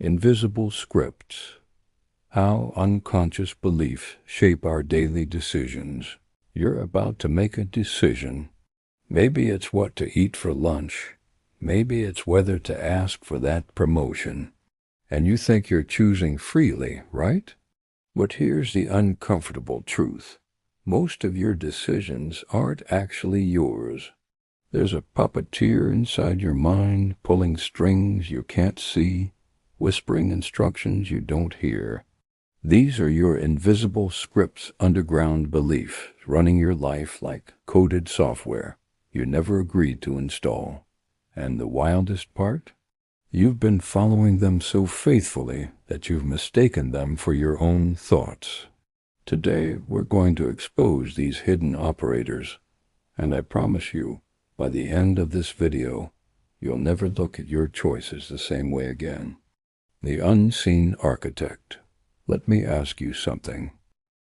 Invisible scripts. How unconscious beliefs shape our daily decisions. You're about to make a decision. Maybe it's what to eat for lunch. Maybe it's whether to ask for that promotion. And you think you're choosing freely, right? But here's the uncomfortable truth. Most of your decisions aren't actually yours. There's a puppeteer inside your mind pulling strings you can't see, whispering instructions you don't hear. These are your invisible scripts, underground beliefs, running your life like coded software you never agreed to install. And the wildest part? You've been following them so faithfully that you've mistaken them for your own thoughts. Today, we're going to expose these hidden operators, and I promise you, by the end of this video, you'll never look at your choices the same way again. The unseen architect. Let me ask you something.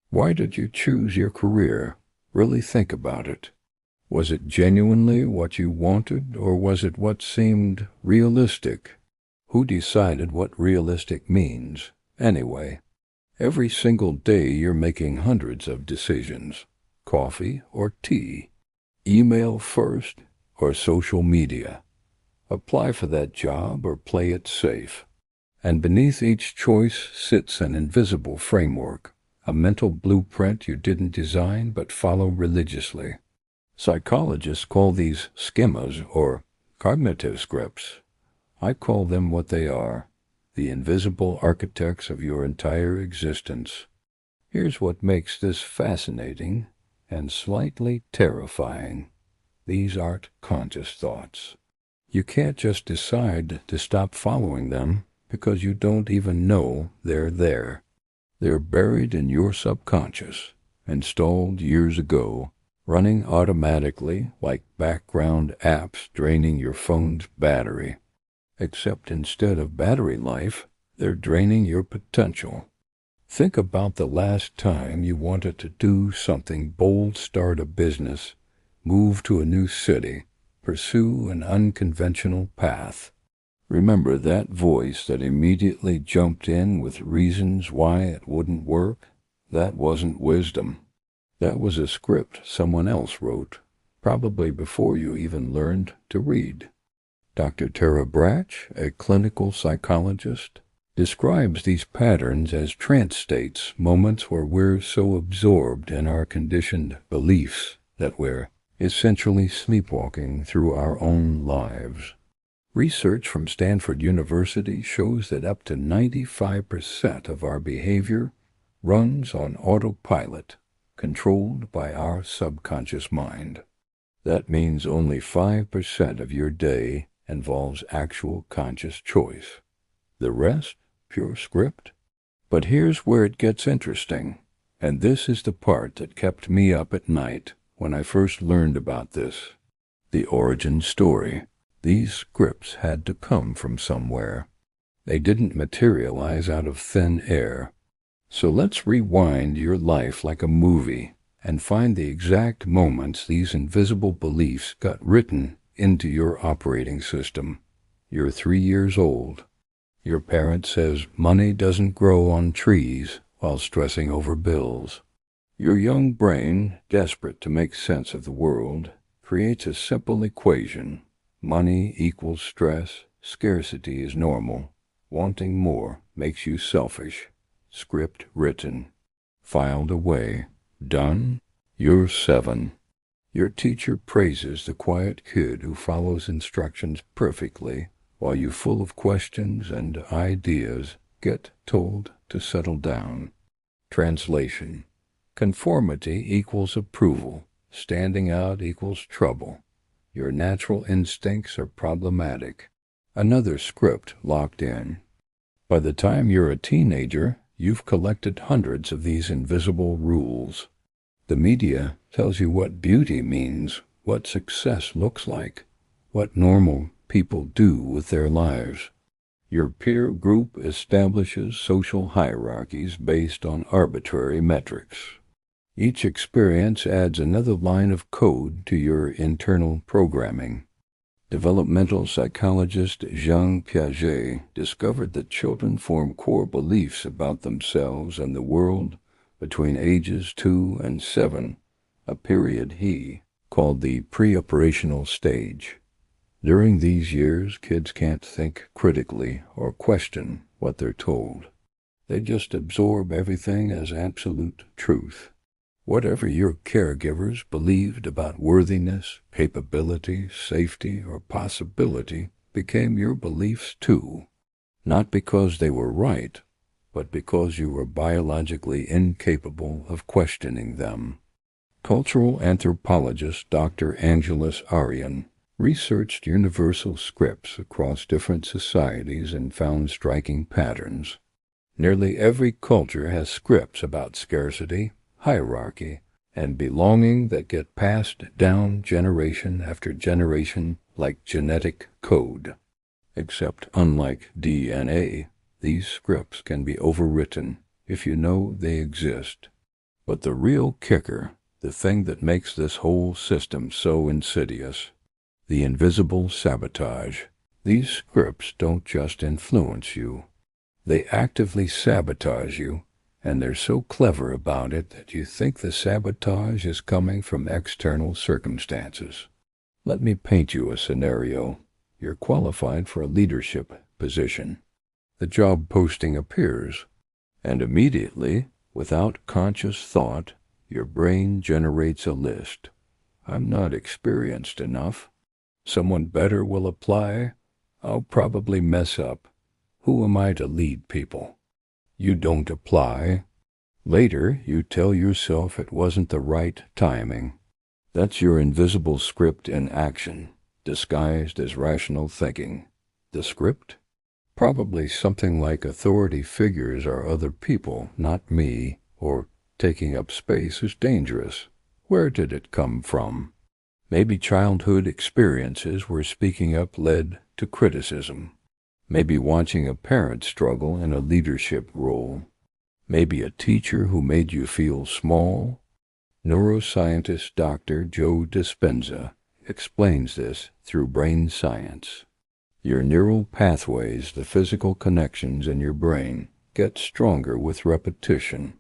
Why did you choose your career? Really think about it. Was it genuinely what you wanted, or was it what seemed realistic? Who decided what realistic means, anyway? Every single day you're making hundreds of decisions. Coffee or tea? Email first or social media? Apply for that job or play it safe? And beneath each choice sits an invisible framework, a mental blueprint you didn't design but follow religiously. Psychologists call these schemas or cognitive scripts. I call them what they are, the invisible architects of your entire existence. Here's what makes this fascinating and slightly terrifying. These aren't conscious thoughts. You can't just decide to stop following them because you don't even know they're there. They're buried in your subconscious, installed years ago, running automatically like background apps draining your phone's battery. Except instead of battery life, they're draining your potential. Think about the last time you wanted to do something bold, start a business, move to a new city, pursue an unconventional path. Remember that voice that immediately jumped in with reasons why it wouldn't work? That wasn't wisdom. That was a script someone else wrote, probably before you even learned to read. Dr. Tara Brach, a clinical psychologist, describes these patterns as trance states, moments where we're so absorbed in our conditioned beliefs that we're essentially sleepwalking through our own lives. Research from Stanford University shows that up to 95% of our behavior runs on autopilot, controlled by our subconscious mind. That means only 5% of your day involves actual conscious choice. The rest, pure script. But here's where it gets interesting, and this is the part that kept me up at night when I first learned about this. The origin story. These scripts had to come from somewhere. They didn't materialize out of thin air. So let's rewind your life like a movie and find the exact moments these invisible beliefs got written into your operating system. You're 3 years old. Your parent says money doesn't grow on trees while stressing over bills. Your young brain, desperate to make sense of the world, creates a simple equation. Money equals stress, scarcity is normal, wanting more makes you selfish. Script written, filed away, done, you're 7. Your teacher praises the quiet kid who follows instructions perfectly, while you, full of questions and ideas, get told to settle down. Translation. Conformity equals approval. Standing out equals trouble. Your natural instincts are problematic. Another script locked in. By the time you're a teenager, you've collected hundreds of these invisible rules. The media tells you what beauty means, what success looks like, what normal people do with their lives. Your peer group establishes social hierarchies based on arbitrary metrics. Each experience adds another line of code to your internal programming. Developmental psychologist Jean Piaget discovered that children form core beliefs about themselves and the world between ages 2 and 7, a period he called the pre-operational stage. During these years, kids can't think critically or question what they're told. They just absorb everything as absolute truth. Whatever your caregivers believed about worthiness, capability, safety, or possibility became your beliefs too, not because they were right, but because you were biologically incapable of questioning them. Cultural anthropologist Dr. Angeles Arian researched universal scripts across different societies and found striking patterns. Nearly every culture has scripts about scarcity, hierarchy, and belonging that get passed down generation after generation like genetic code. Except, unlike DNA, these scripts can be overwritten if you know they exist. But the real kicker, the thing that makes this whole system so insidious, the invisible sabotage. These scripts don't just influence you. They actively sabotage you, and they're so clever about it that you think the sabotage is coming from external circumstances. Let me paint you a scenario. You're qualified for a leadership position. The job posting appears, and immediately, without conscious thought, your brain generates a list. I'm not experienced enough. Someone better will apply. I'll probably mess up. Who am I to lead people? You don't apply. Later, you tell yourself it wasn't the right timing. That's your invisible script in action, disguised as rational thinking. The script? Probably something like authority figures are other people, not me, or taking up space is dangerous. Where did it come from? Maybe childhood experiences where speaking up led to criticism. Maybe watching a parent struggle in a leadership role. Maybe a teacher who made you feel small. Neuroscientist Dr. Joe Dispenza explains this through brain science. Your neural pathways, the physical connections in your brain, get stronger with repetition.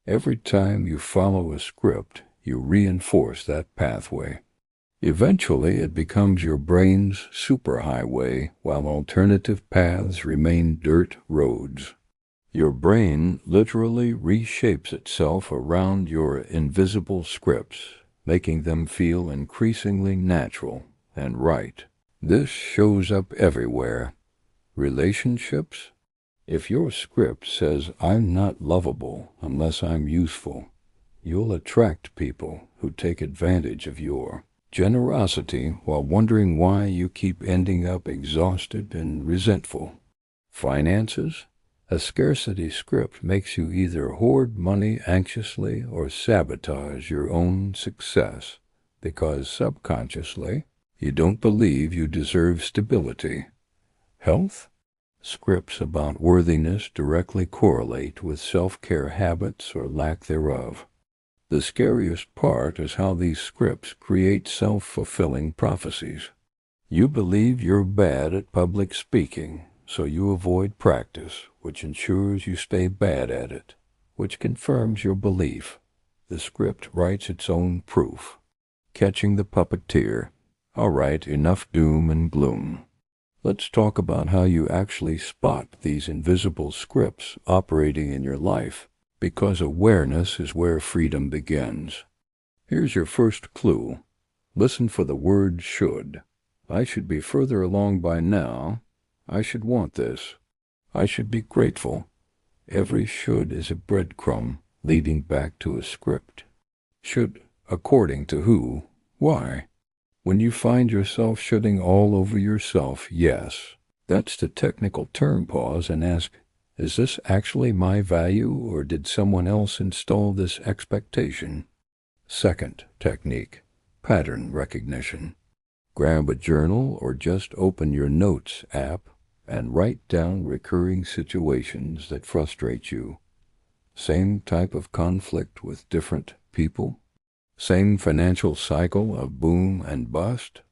Every time you follow a script, you reinforce that pathway. Eventually, it becomes your brain's superhighway, while alternative paths remain dirt roads. Your brain literally reshapes itself around your invisible scripts, making them feel increasingly natural and right. This shows up everywhere. Relationships? If your script says, "I'm not lovable unless I'm useful," you'll attract people who take advantage of your generosity while wondering why you keep ending up exhausted and resentful. Finances? A scarcity script makes you either hoard money anxiously or sabotage your own success, because subconsciously you don't believe you deserve stability. Health? Scripts about worthiness directly correlate with self-care habits or lack thereof. The scariest part is how these scripts create self-fulfilling prophecies. You believe you're bad at public speaking, so you avoid practice, which ensures you stay bad at it, which confirms your belief. The script writes its own proof. Catching the puppeteer. All right, enough doom and gloom. Let's talk about how you actually spot these invisible scripts operating in your life, because awareness is where freedom begins. Here's your first clue. Listen for the word should. I should be further along by now. I should want this. I should be grateful. Every should is a breadcrumb leading back to a script. Should, according to who? Why? When you find yourself shoulding all over yourself, yes. That's the technical term. Pause and ask, is this actually my value, or did someone else install this expectation? Second technique, pattern recognition. Grab a journal or just open your Notes app and write down recurring situations that frustrate you. Same type of conflict with different people? Same financial cycle of boom and bust?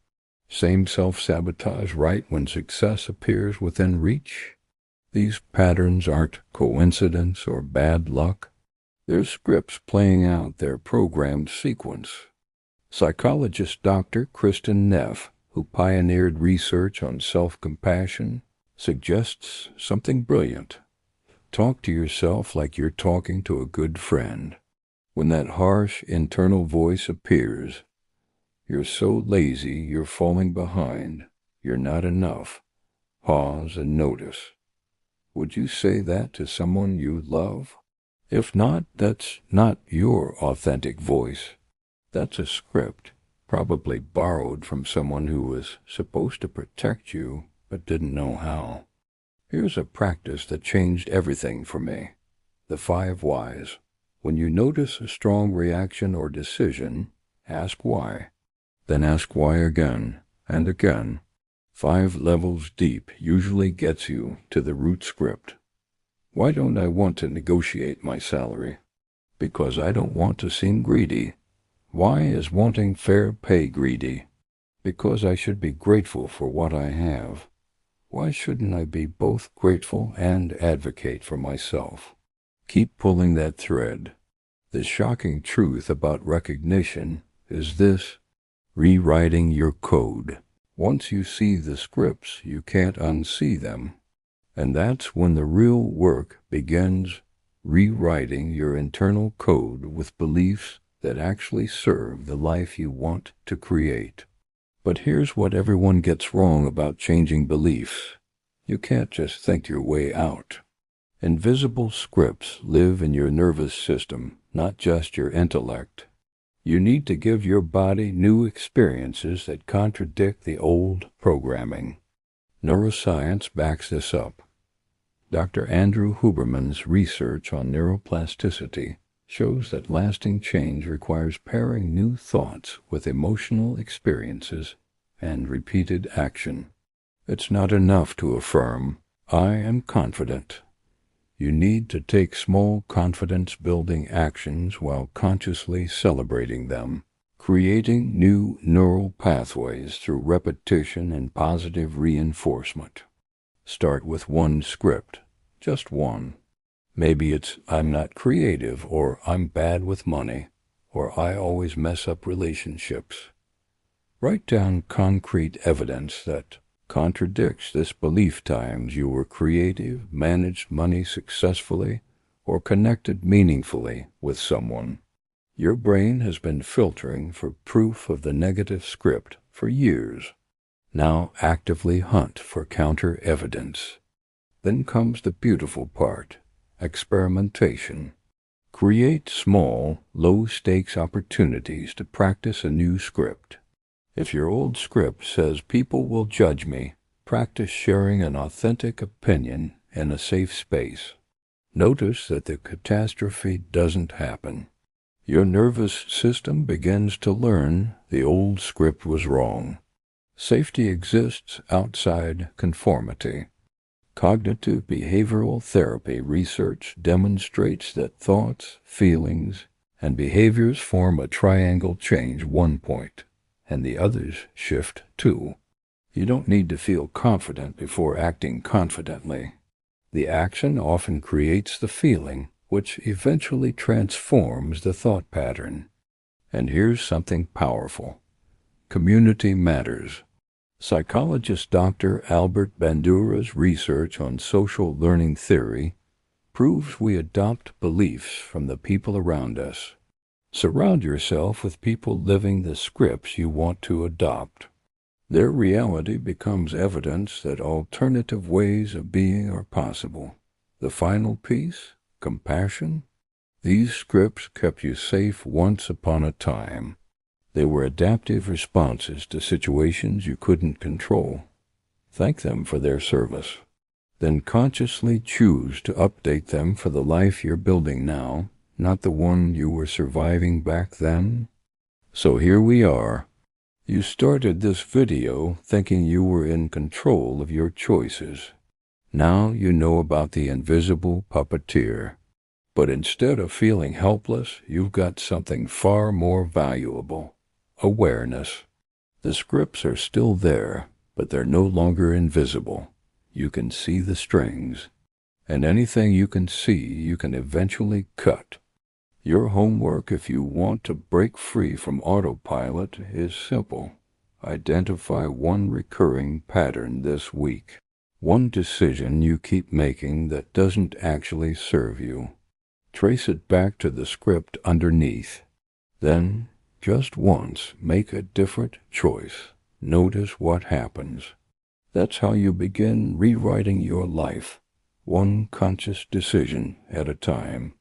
Same self-sabotage right when success appears within reach. These patterns aren't coincidence or bad luck. They're scripts playing out their programmed sequence. Psychologist Dr. Kristen Neff, who pioneered research on self-compassion, suggests something brilliant. Talk to yourself like you're talking to a good friend. When that harsh internal voice appears, "You're so lazy, you're falling behind, you're not enough," pause and notice. Would you say that to someone you love? If not, that's not your authentic voice. That's a script, probably borrowed from someone who was supposed to protect you but didn't know how. Here's a practice that changed everything for me. The 5 whys. When you notice a strong reaction or decision, ask why. Then ask why again and again. 5 levels deep usually gets you to the root script. Why don't I want to negotiate my salary? Because I don't want to seem greedy. Why is wanting fair pay greedy? Because I should be grateful for what I have. Why shouldn't I be both grateful and advocate for myself? Keep pulling that thread. The shocking truth about recognition is this: rewriting your code. Once you see the scripts, you can't unsee them. And that's when the real work begins, rewriting your internal code with beliefs that actually serve the life you want to create. But here's what everyone gets wrong about changing beliefs. You can't just think your way out. Invisible scripts live in your nervous system, not just your intellect. You need to give your body new experiences that contradict the old programming. Neuroscience backs this up. Dr. Andrew Huberman's research on neuroplasticity shows that lasting change requires pairing new thoughts with emotional experiences and repeated action. It's not enough to affirm, "I am confident." You need to take small confidence-building actions while consciously celebrating them, creating new neural pathways through repetition and positive reinforcement. Start with one script, just one. Maybe it's, "I'm not creative," or "I'm bad with money," or "I always mess up relationships." Write down concrete evidence that contradicts this belief. Times you were creative, managed money successfully, or connected meaningfully with someone. Your brain has been filtering for proof of the negative script for years. Now actively hunt for counter evidence. Then comes the beautiful part: experimentation. Create small, low-stakes opportunities to practice a new script. If your old script says "people will judge me," practice sharing an authentic opinion in a safe space. Notice that the catastrophe doesn't happen. Your nervous system begins to learn the old script was wrong. Safety exists outside conformity. Cognitive behavioral therapy research demonstrates that thoughts, feelings, and behaviors form a triangle. Change one point, and the others shift too. You don't need to feel confident before acting confidently. The action often creates the feeling, which eventually transforms the thought pattern. And here's something powerful. Community matters. Psychologist Dr. Albert Bandura's research on social learning theory proves we adopt beliefs from the people around us. Surround yourself with people living the scripts you want to adopt. Their reality becomes evidence that alternative ways of being are possible. The final piece, compassion. These scripts kept you safe once upon a time. They were adaptive responses to situations you couldn't control. Thank them for their service. Then consciously choose to update them for the life you're building now, not the one you were surviving back then. So here we are. You started this video thinking you were in control of your choices. Now you know about the invisible puppeteer. But instead of feeling helpless, you've got something far more valuable: awareness. The scripts are still there, but they're no longer invisible. You can see the strings, and anything you can see you can eventually cut. Your homework, if you want to break free from autopilot, is simple. Identify one recurring pattern this week. One decision you keep making that doesn't actually serve you. Trace it back to the script underneath. Then, just once, make a different choice. Notice what happens. That's how you begin rewriting your life, one conscious decision at a time.